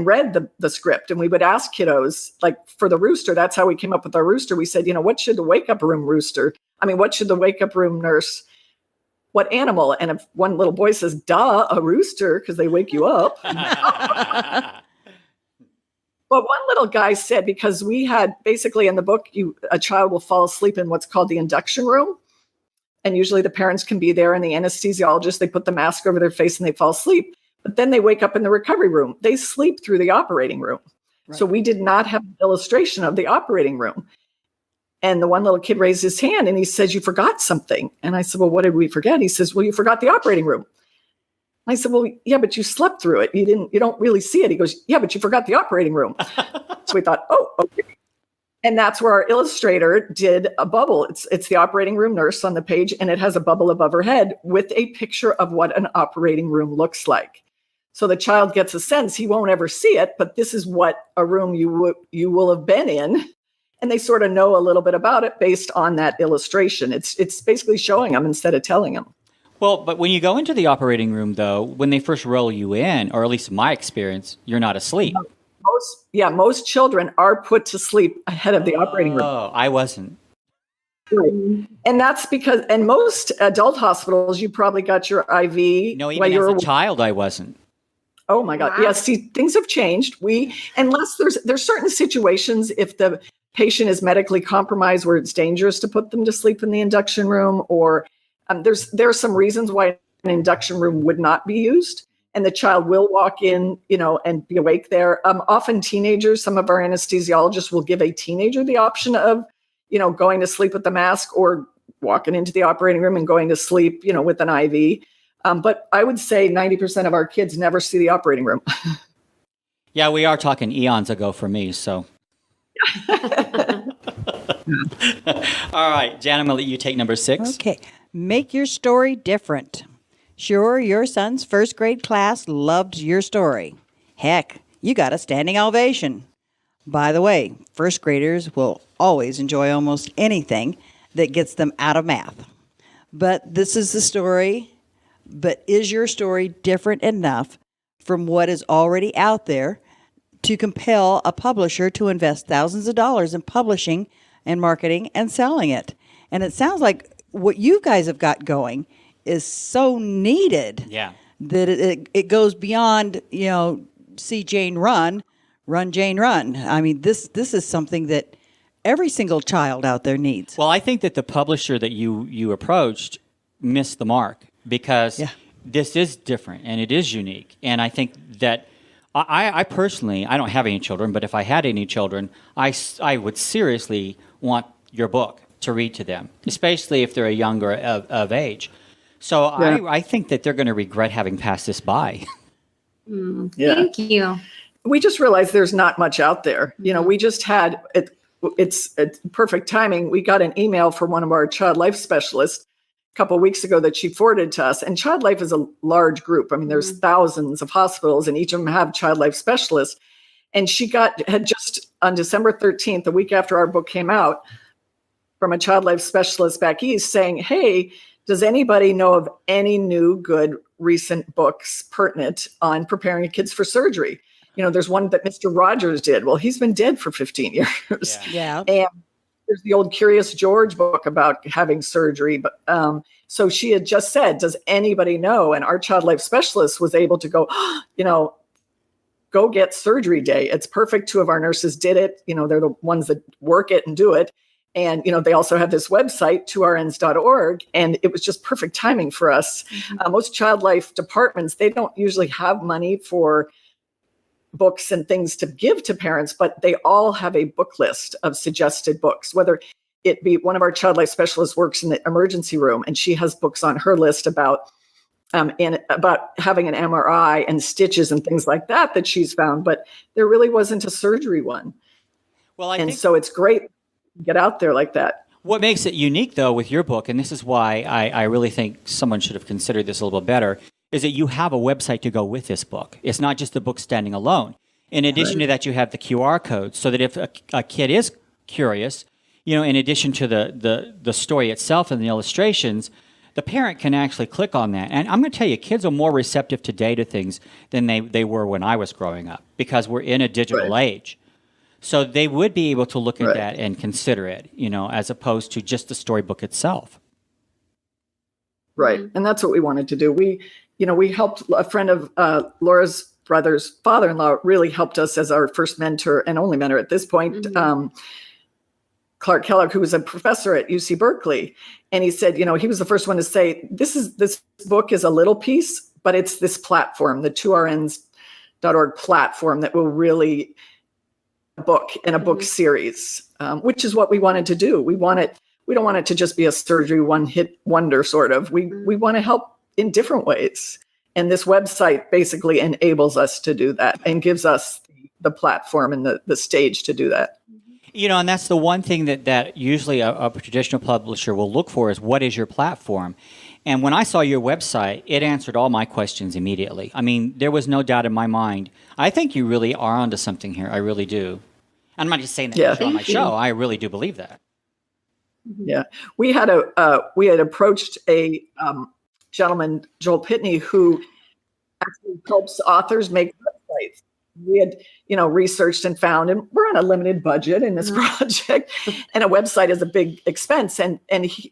read the script. And we would ask kiddos, like for the rooster, that's how we came up with our rooster. We said, what should the wake-up room what should the wake-up room nurse, what animal? And if one little boy says, duh, a rooster, because they wake you up. Well, one little guy said, because we had basically in the book, a child will fall asleep in what's called the induction room. And usually the parents can be there and the anesthesiologist, they put the mask over their face and they fall asleep. But then they wake up in the recovery room. They sleep through the operating room. Right. So we did not have an illustration of the operating room. And the one little kid raised his hand and he says, "You forgot something." And I said, "Well, what did we forget?" He says, "Well, you forgot the operating room." I said, "Well, yeah, but you slept through it. You don't really see it." He goes, "Yeah, but you forgot the operating room." So we thought, oh, okay. And that's where our illustrator did a bubble. It's the operating room nurse on the page, and it has a bubble above her head with a picture of what an operating room looks like. So the child gets a sense, he won't ever see it, but this is what a room you will have been in. And they sort of know a little bit about it based on that illustration. It's basically showing them instead of telling them. Well, but when you go into the operating room, though, when they first roll you in, or at least in my experience, you're not asleep. Most children are put to sleep ahead of the operating room. Oh, I wasn't. Right. And that's because, in most adult hospitals, you probably got your IV. No, even as a child, I wasn't. Oh my God. Wow. Yeah. See, things have changed. Unless there's certain situations, if the patient is medically compromised where it's dangerous to put them to sleep in the induction room, or there are some reasons why an induction room would not be used. And the child will walk in, and be awake there. Often teenagers, some of our anesthesiologists will give a teenager the option of, going to sleep with the mask or walking into the operating room and going to sleep, with an IV. But I would say 90% of our kids never see the operating room. Yeah, we are talking eons ago for me, so. All right, Jan, I'm going to let you take number 6. Okay. Make your story different. Sure, your son's first grade class loved your story. Heck, you got a standing ovation. By the way, first graders will always enjoy almost anything that gets them out of math. But this is the story. But is your story different enough from what is already out there to compel a publisher to invest thousands of dollars in publishing and marketing and selling it? And it sounds like what you guys have got going is so needed that it goes beyond, see Jane run Jane run. I mean, this is something that every single child out there needs. Well, I think that the publisher that you approached missed the mark because this is different and it is unique. And I think that I personally, I don't have any children, but if I had any children, I would seriously want your book to read to them, especially if they're younger of age. So I think that they're going to regret having passed this by. Thank you. We just realized there's not much out there. We just had, it's perfect timing. We got an email from one of our child life specialists a couple of weeks ago that she forwarded to us. And child life is a large group. I mean, there's thousands of hospitals and each of them have child life specialists. And she had just on December 13th, the week after our book came out, from a child life specialist back east saying, "Hey, does anybody know of any new good recent books pertinent on preparing kids for surgery?" There's one that Mr. Rogers did. Well, he's been dead for 15 years. Yeah. And there's the old Curious George book about having surgery. But so she had just said, "Does anybody know?" And our child life specialist was able to go, go get surgery day. It's perfect. 2 of our nurses did it. They're the ones that work it and do it. And, they also have this website, 2rns.org, and it was just perfect timing for us. Most child life departments, they don't usually have money for books and things to give to parents, but they all have a book list of suggested books, whether it be one of our child life specialists works in the emergency room, and she has books on her list about having an MRI and stitches and things like that she's found, but there really wasn't a surgery one. Well, so it's great. Get out there like that. What makes it unique, though, with your book, and this is why I really think someone should have considered this a little bit better, is that you have a website to go with this book. It's not just the book standing alone. In addition to that, you have the QR codes so that if a kid is curious, in addition to the story itself and the illustrations, the parent can actually click on that. And I'm going to tell you, kids are more receptive today to things than they were when I was growing up because we're in a digital age. So they would be able to look at that and consider it, as opposed to just the storybook itself. Right. And that's what we wanted to do. We helped a friend of Laura's brother's father-in-law really helped us as our first mentor and only mentor at this point, Clark Kellogg, who was a professor at UC Berkeley. And he said, he was the first one to say, this book is a little piece, but it's this platform, the 2rns.org platform that will really book in a book series, which is what we wanted to do. We don't want it to just be a surgery one-hit wonder sort of. We want to help in different ways. And this website basically enables us to do that and gives us the platform and the stage to do that. And that's the one thing that usually a traditional publisher will look for is what is your platform? And when I saw your website, it answered all my questions immediately. I mean, there was no doubt in my mind. I think you really are onto something here. I really do. I'm not just saying that on my show. I really do believe that. Yeah. We had approached a gentleman, Joel Pitney, who actually helps authors make websites. We had, researched and found, and we're on a limited budget in this project, and a website is a big expense. And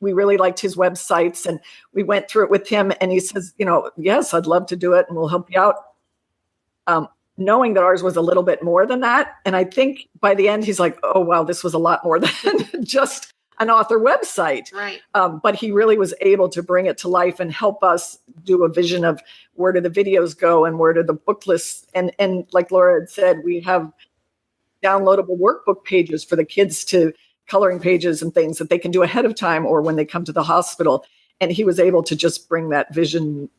we really liked his websites, and we went through it with him. And he says, yes, I'd love to do it, and we'll help you out. Knowing that ours was a little bit more than that, and I think by the end he's like, oh wow, this was a lot more than just an author website. Right. But he really was able to bring it to life and help us do a vision of where do the videos go and where do the book lists. And like Laura had said, we have downloadable workbook pages for the kids to coloring pages and things that they can do ahead of time or when they come to the hospital. And he was able to just bring that vision,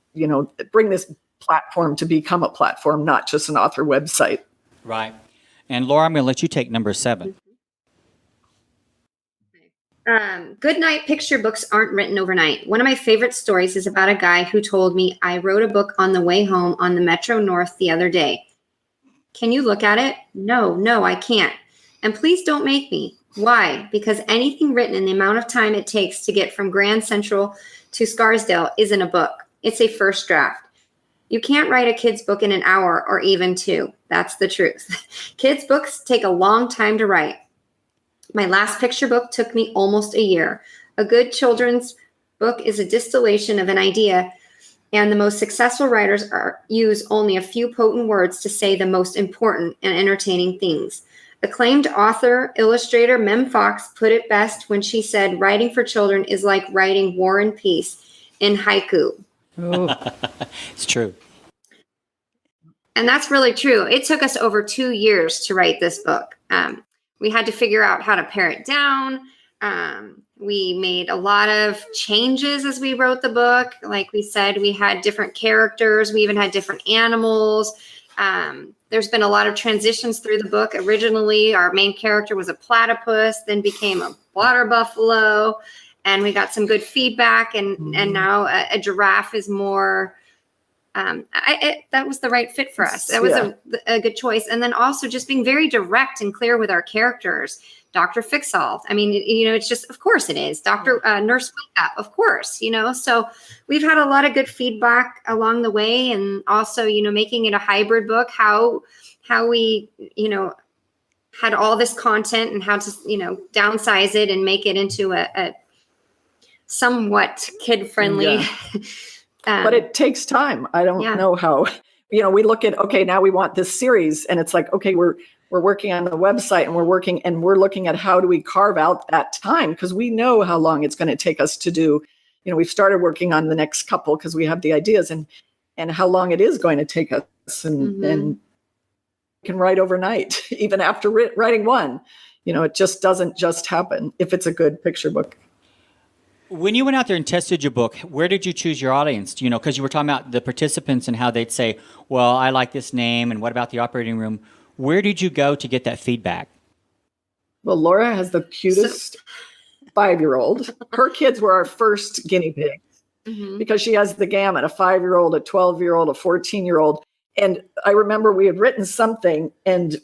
bring this platform to become a platform, not just an author website. Right. And Laura, I'm going to let you take number 7. Good night picture books aren't written overnight. One of my favorite stories is about a guy who told me, I wrote a book on the way home on the Metro North the other day. Can you look at it? No, I can't. And please don't make me. Why? Because anything written in the amount of time it takes to get from Grand Central to Scarsdale isn't a book. It's a first draft. You can't write a kid's book in an hour or even 2. That's the truth. Kids' books take a long time to write. My last picture book took me almost a year. A good children's book is a distillation of an idea, and the most successful writers use only a few potent words to say the most important and entertaining things. Acclaimed author, illustrator Mem Fox put it best when she said, writing for children is like writing War and Peace in haiku. Oh. It's true. And that's really true. It took us over 2 years to write this book. We had to figure out how to pare it down. We made a lot of changes as we wrote the book. Like we said, we had different characters. We even had different animals. There's been a lot of transitions through the book. Originally, our main character was a platypus, then became a water buffalo. And we got some good feedback. And now a giraffe is more... that was the right fit for us. That was a good choice. And then also just being very direct and clear with our characters. Dr. Fixall. I mean, it's just, of course it is. Nurse Wake Up, of course, So we've had a lot of good feedback along the way. And also, making it a hybrid book, how we, had all this content and how to, downsize it and make it into a somewhat kid-friendly. Yeah. But it takes time. I don't know how, we look at, okay, now we want this series, and it's like, okay, we're working on the website and we're looking at how do we carve out that time? Because we know how long it's going to take us to do, we've started working on the next couple because we have the ideas and how long it is going to take us and can write overnight, even after writing one, it just doesn't just happen if it's a good picture book. When you went out there and tested your book, where did you choose your audience? Because you were talking about the participants and how they'd say, well, I like this name, and what about the operating room? Where did you go to get that feedback? Well, Laura has the cutest 5-year-old. Her kids were our first guinea pigs because she has the gamut, a 5-year-old, a 12-year-old, a 14-year-old. And I remember we had written something, and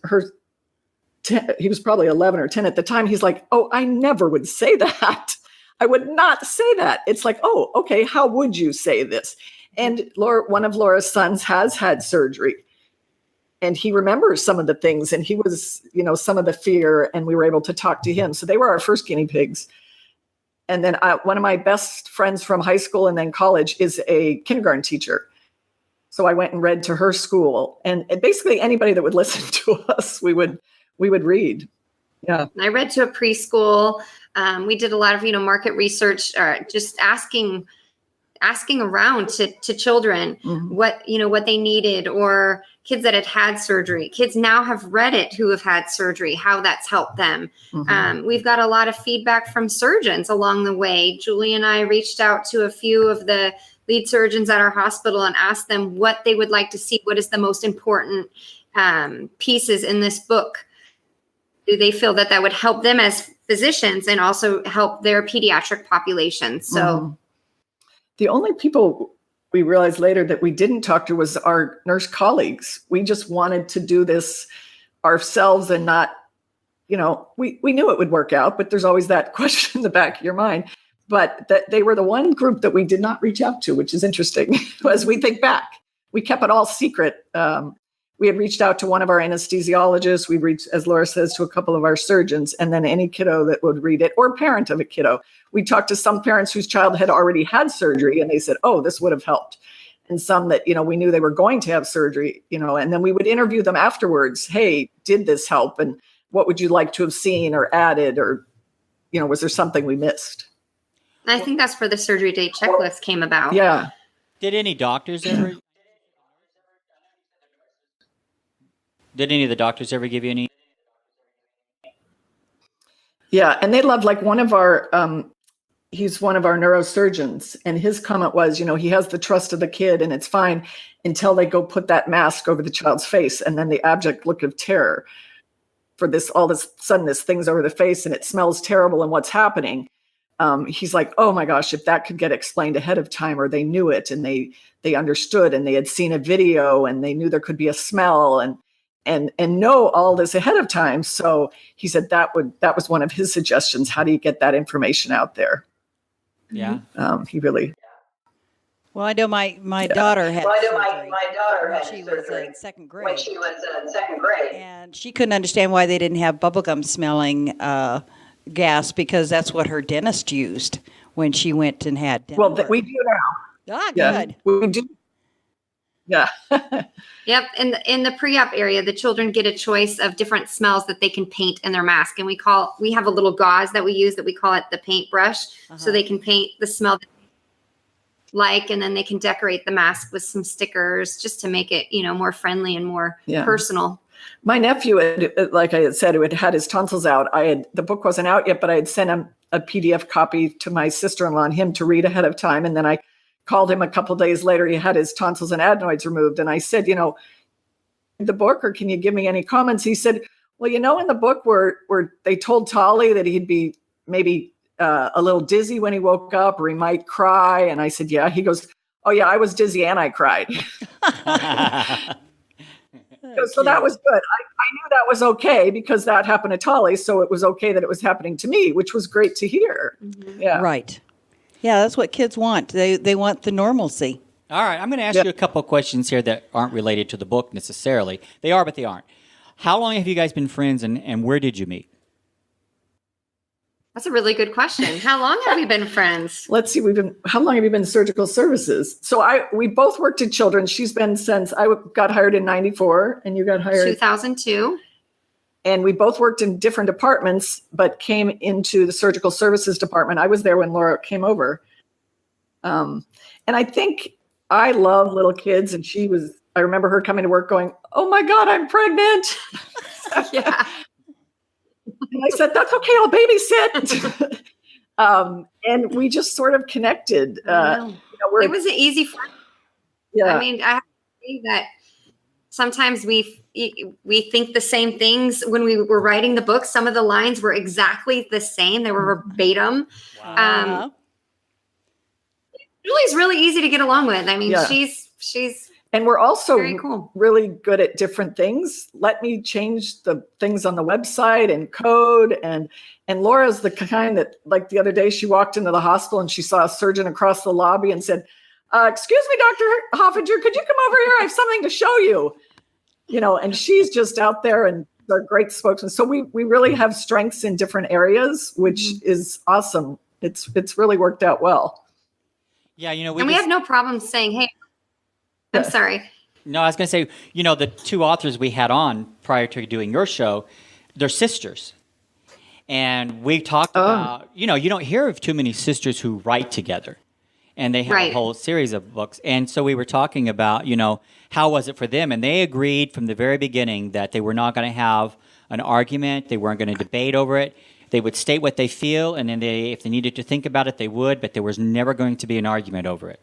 he was probably 11 or 10 at the time. He's like, oh, I never would say that. I would not say that. It's like, oh, okay, how would you say this? And one of Laura's sons has had surgery, and he remembers some of the things, and he was, some of the fear, and we were able to talk to him. So they were our first guinea pigs. And then one of my best friends from high school and then college is a kindergarten teacher. So I went and read to her school, and basically anybody that would listen to us, we would read. Yeah. I read to a preschool. We did a lot of, market research, just asking around to children what they needed, or kids that had surgery. Kids now have read it who have had surgery, how that's helped them. We've got a lot of feedback from surgeons along the way. Julie and I reached out to a few of the lead surgeons at our hospital and asked them what they would like to see. What is the most important pieces in this book? Do they feel that would help them as physicians and also help their pediatric population? So the only people we realized later that we didn't talk to was our nurse colleagues. We just wanted to do this ourselves and not, we knew it would work out, but there's always that question in the back of your mind. But that they were the one group that we did not reach out to, which is interesting as we think back. We kept it all secret. We had reached out to one of our anesthesiologists. We reached, as Laura says, to a couple of our surgeons, and then any kiddo that would read it, or parent of a kiddo. We talked to some parents whose child had already had surgery, and they said, oh, this would have helped. And some that, we knew they were going to have surgery, and then we would interview them afterwards. Hey, did this help? And what would you like to have seen or added? Or, was there something we missed? I think that's where the surgery day checklist came about. Yeah. Did any doctors ever? Did any of the doctors ever give you any? Yeah, and they loved, like, one of our, he's one of our neurosurgeons, and his comment was, he has the trust of the kid and it's fine until they go put that mask over the child's face, and then the abject look of terror for this, all this sudden, this thing's over the face and it smells terrible and what's happening. He's like, oh my gosh, if that could get explained ahead of time, or they knew it and they understood and they had seen a video and they knew there could be a smell and know all this ahead of time. So he said that was one of his suggestions. How do you get that information out there? Yeah. He really. Well, I know my daughter had surgery my daughter had when she surgery was in second grade. when she was in second grade. And she couldn't understand why they didn't have bubblegum smelling gas, because that's what her dentist used when she went and had dental work. We do now. Ah, Yeah, good. we do. Yeah. Yep. In the pre-op area, the children get a choice of different smells that they can paint in their mask. And we have a little gauze that we use that we call it the paintbrush. So they can paint the smell that they like, and then they can decorate the mask with some stickers just to make it, more friendly and more personal. My nephew, like I had said, who had his tonsils out, the book wasn't out yet, but I had sent him a PDF copy to my sister-in-law and him to read ahead of time. And then I called him a couple of days later. He had his tonsils and adenoids removed. And I said, the book, or can you give me any comments? He said, well, in the book where they told Tolly that he'd be maybe a little dizzy when he woke up, or he might cry. And I said, yeah. He goes, oh yeah, I was dizzy and I cried. So that was good. I knew that was okay because that happened to Tolly. So it was okay that it was happening to me, which was great to hear. Yeah. Right. Yeah, that's what kids want. They want the normalcy. All right, I'm going to ask you a couple of questions here that aren't related to the book necessarily. They are, but they aren't. How long have you guys been friends, and where did you meet? That's a really good question. How long have we been friends? Let's see. How long have you been in surgical services? So we both worked in children. She's been since I got hired in 94 and you got hired 2002. And we both worked in different departments, but came into the surgical services department. I was there when Laura came over. And I think I love little kids. And I remember her coming to work going, oh my God, I'm pregnant. Yeah. And I said, that's okay, I'll babysit. And we just sort of connected. It was an easy friend. Yeah. I mean, I have to say that sometimes we think the same things when we were writing the book. Some of the lines were exactly the same. They were verbatim. Wow. Julie's really easy to get along with. I mean, she's and we're also very cool. Really good at different things. Let me change the things on the website and code. And Laura's the kind that, like the other day, she walked into the hospital and she saw a surgeon across the lobby and said, excuse me, Dr. Hoffinger, could you come over here? I have something to show you. And she's just out there and they're great spokesmen. So we really have strengths in different areas, which is awesome. It's really worked out well. Yeah, we have no problem saying, hey, I'm sorry. No, I was going to say, the two authors we had on prior to doing your show, they're sisters. And we talked about, you don't hear of too many sisters who write together. And they have Right. a whole series of books. And so we were talking about, how was it for them? And they agreed from the very beginning that they were not going to have an argument. They weren't going to debate over it. They would state what they feel, and then if they needed to think about it, they would, but there was never going to be an argument over it.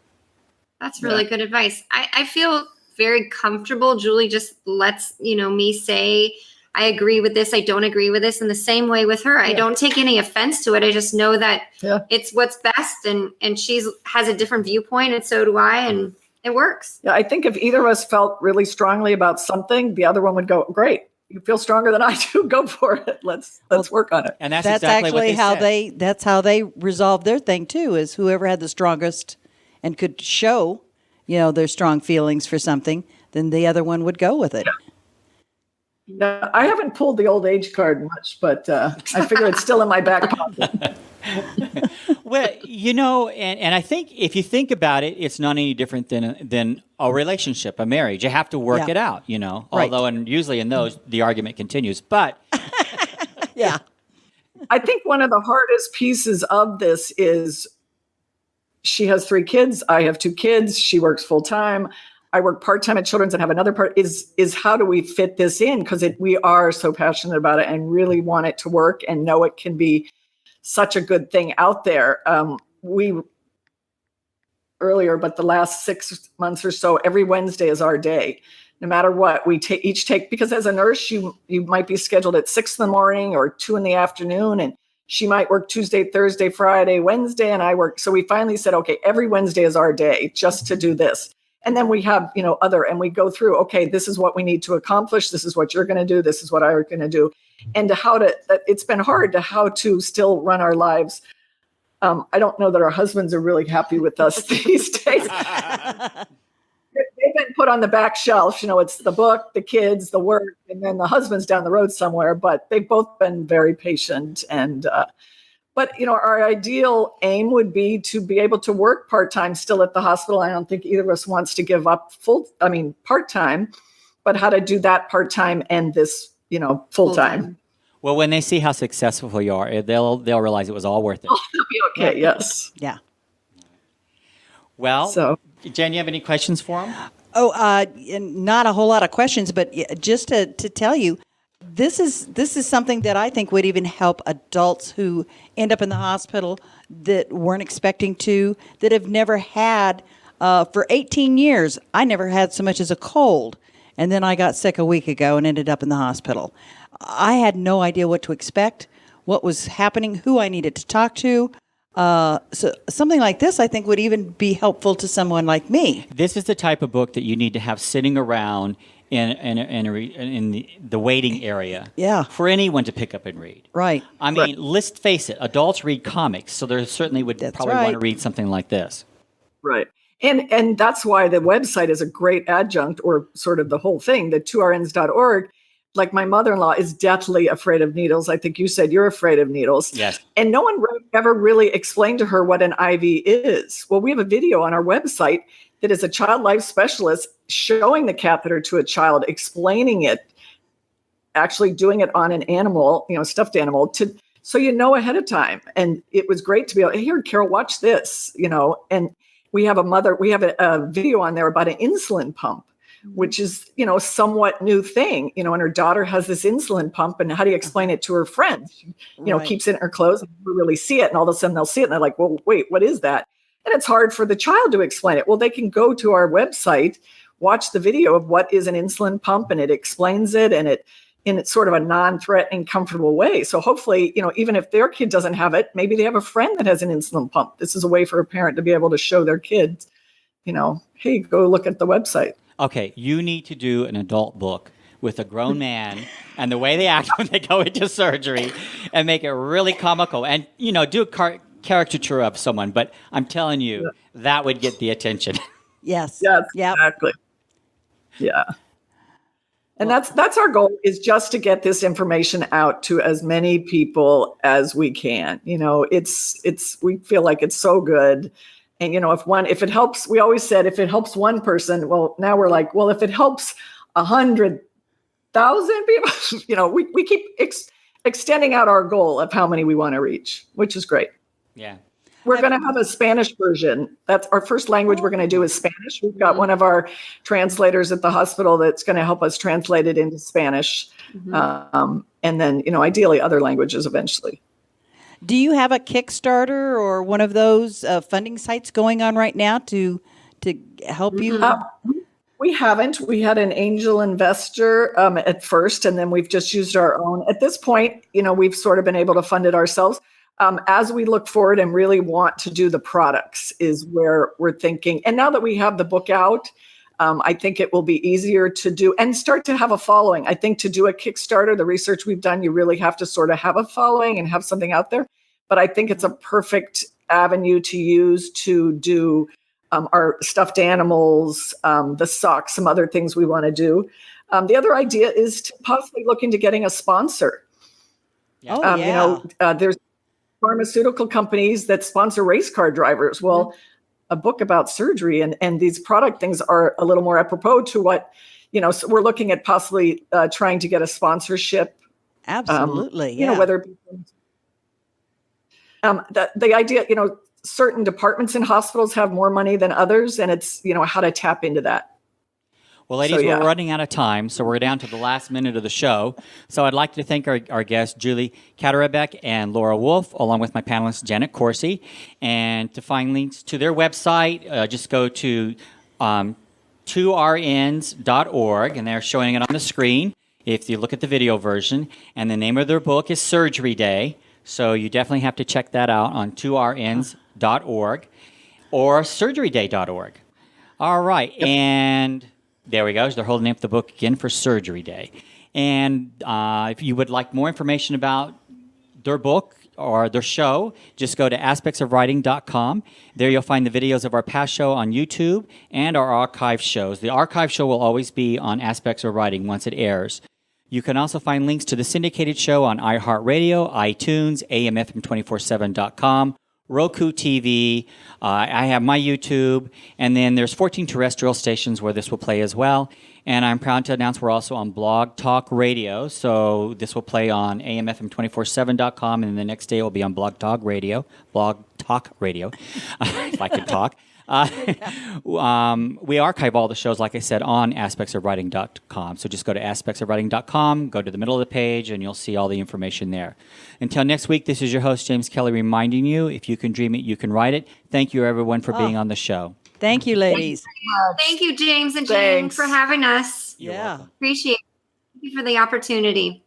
That's really good advice. I feel very comfortable. Julie just lets, me say, I agree with this. I don't agree with this. In the same way with her, I don't take any offense to it. I just know that it's what's best, and she's has a different viewpoint, and so do I, and it works. Yeah, I think if either of us felt really strongly about something, the other one would go, great. You feel stronger than I do. Go for it. Let's work on it. And that's actually exactly what they how said. that's how they resolved their thing too, is whoever had the strongest and could show, their strong feelings for something, then the other one would go with it. Yeah, I haven't pulled the old age card much, but I figure it's still in my back pocket. Well, and I think if you think about it, it's not any different than a relationship, a marriage. You have to work it out, Right. Although, and usually in those, the argument continues. But Yeah. I think one of the hardest pieces of this is she has 3 kids. I have 2 kids. She works full time. I work part-time at Children's and have another part is how do we fit this in? Because we are so passionate about it and really want it to work and know it can be such a good thing out there. We earlier, but the last 6 months or so, every Wednesday is our day. No matter what, we each take, because as a nurse, you might be scheduled at 6 in the morning or 2 in the afternoon, and she might work Tuesday, Thursday, Friday, Wednesday, and I work. So we finally said, okay, every Wednesday is our day just to do this. And then we have, and we go through, okay, this is what we need to accomplish. This is what you're going to do. This is what I'm going to do. And it's been hard to how to still run our lives. I don't know that our husbands are really happy with us these days. They've been put on the back shelf. It's the book, the kids, the work, and then the husband's down the road somewhere. But they've both been very patient. And but our ideal aim would be to be able to work part-time still at the hospital. I don't think either of us wants to give up part-time, but how to do that part-time and this, full-time. well, when they see how successful you are, they'll realize it was all worth it. Oh, that'll be okay. Yes. Yeah. Well, So Jen, you have any questions for them? Oh, and not a whole lot of questions, but just to tell you, this is something that I think would even help adults who end up in the hospital that weren't expecting to, that have never had, for 18 years, I never had so much as a cold. And then I got sick a week ago and ended up in the hospital. I had no idea what to expect, what was happening, who I needed to talk to. So something like this, I think, would even be helpful to someone like me. This is the type of book that you need to have sitting around in the waiting area. Yeah. For anyone to pick up and read. Right. I mean, let's face it, adults read comics, so they certainly would That's probably want to right. read something like this. right. And that's why the website is a great adjunct, or sort of the whole thing, the 2rns.org. Like my mother-in-law is deathly afraid of needles. I think you said you're afraid of needles. Yes. And no one ever really explained to her what an IV is. Well, we have a video on our website that is a child life specialist showing the catheter to a child, explaining it, actually doing it on an animal, stuffed animal, so ahead of time. And it was great to be able, hey, here, Carol, watch this, and we have a video on there about an insulin pump, which is, somewhat new thing, and her daughter has this insulin pump, and how do you explain it to her friends? She, Right. keeps it in her clothes and you really see it. And all of a sudden they'll see it and they're like, well, wait, what is that? And it's hard for the child to explain it. Well, they can go to our website, watch the video of what is an insulin pump, and it explains it, and it's sort of a non-threatening, comfortable way. So hopefully, even if their kid doesn't have it, maybe they have a friend that has an insulin pump. This is a way for a parent to be able to show their kids, hey, go look at the website. Okay, you need to do an adult book with a grown man and the way they act when they go into surgery, and make it really comical, and do a caricature of someone. But I'm telling you, that would get the attention. Yes. Yes, Yep. exactly. Yeah. And that's our goal, is just to get this information out to as many people as we can. We feel like it's so good. And, if it helps, we always said, if it helps one person, well, now we're like, well, if it helps 100,000 people, we keep extending out our goal of how many we want to reach, which is great. Yeah. We're going to have a Spanish version. That's our first language we're going to do is Spanish. We've got one of our translators at the hospital that's going to help us translate it into Spanish. And then, ideally other languages eventually. Do you have a Kickstarter or one of those funding sites going on right now to help you? We haven't. We had an angel investor at first, and then we've just used our own. At this point, we've sort of been able to fund it ourselves. As we look forward and really want to do the products is where we're thinking. And now that we have the book out, I think it will be easier to do and start to have a following. I think to do a Kickstarter, the research we've done, you really have to sort of have a following and have something out there. But I think it's a perfect avenue to use to do our stuffed animals, the socks, some other things we want to do. The other idea is to possibly look into getting a sponsor. Yeah. There's pharmaceutical companies that sponsor race car drivers. Well, a book about surgery and these product things are a little more apropos to what, so we're looking at possibly trying to get a sponsorship. Absolutely. Whether the idea, certain departments in hospitals have more money than others, and it's, how to tap into that. Well, ladies, we're running out of time, so we're down to the last minute of the show. So I'd like to thank our guests, Julie Kaderabek and Laura Wolfe, along with my panelist, Janet Corsi. And to find links to their website, just go to 2rns.org, and they're showing it on the screen if you look at the video version. And the name of their book is Surgery Day, so you definitely have to check that out on 2rns.org or surgeryday.org. All right, and there we go. They're holding up the book again for Surgery Day. And if you would like more information about their book or their show, just go to aspectsofwriting.com. There you'll find the videos of our past show on YouTube and our archive shows. The archive show will always be on Aspects of Writing once it airs. You can also find links to the syndicated show on iHeartRadio, iTunes, amfm247.com, Roku TV, I have my YouTube, and then there's 14 terrestrial stations where this will play as well. And I'm proud to announce we're also on Blog Talk Radio, so this will play on amfm247.com, and the next day it will be on Blog Talk Radio, if I could talk. We archive all the shows, like I said, on aspectsofwriting.com. So just go to aspectsofwriting.com, go to the middle of the page, and you'll see all the information there. Until next week, this is your host, James Kelly, reminding you, if you can dream it, you can write it. Thank you, everyone, for being on the show. Thank you, ladies. Thank you, James and Jane, for having us. You're welcome. Appreciate it. Thank you for the opportunity.